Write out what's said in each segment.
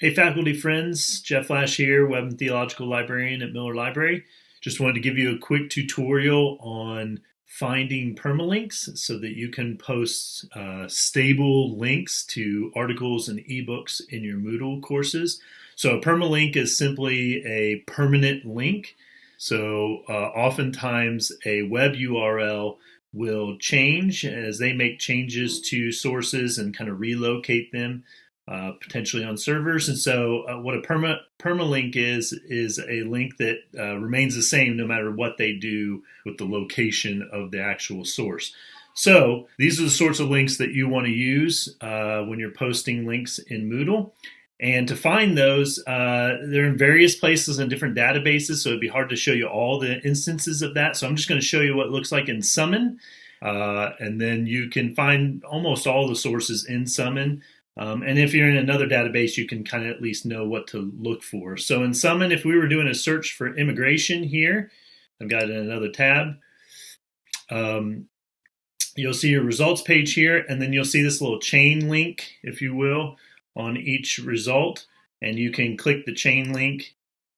Hey, faculty friends, Jeff Lash here, Web and Theological Librarian at Miller Library. Just wanted to give you a quick tutorial on finding permalinks so that you can post stable links to articles and ebooks in your Moodle courses. So a permalink is simply a permanent link. So oftentimes a web URL will change as they make changes to sources and kind of relocate them potentially on servers. And so, what a permalink is a link that remains the same no matter what they do with the location of the actual source. So, these are the sorts of links that you want to use when you're posting links in Moodle. And to find those, they're in various places in different databases, so it'd be hard to show you all the instances of that. So I'm just going to show you what it looks like in Summon, and then you can find almost all the sources in Summon. And if you're in another database, you can kind of at least know what to look for. So in Summon, if we were doing a search for immigration here, I've got it in another tab. You'll see your results page here, and then you'll see this little chain link, if you will, on each result. And you can click the chain link,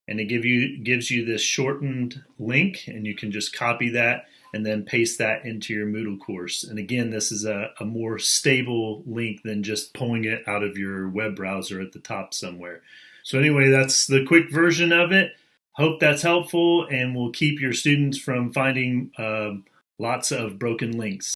and it gives you this shortened link, and you can just copy that and then paste that into your Moodle course. And again, this is a more stable link than just pulling it out of your web browser at the top somewhere. So anyway, that's the quick version of it. Hope that's helpful and will keep your students from finding lots of broken links.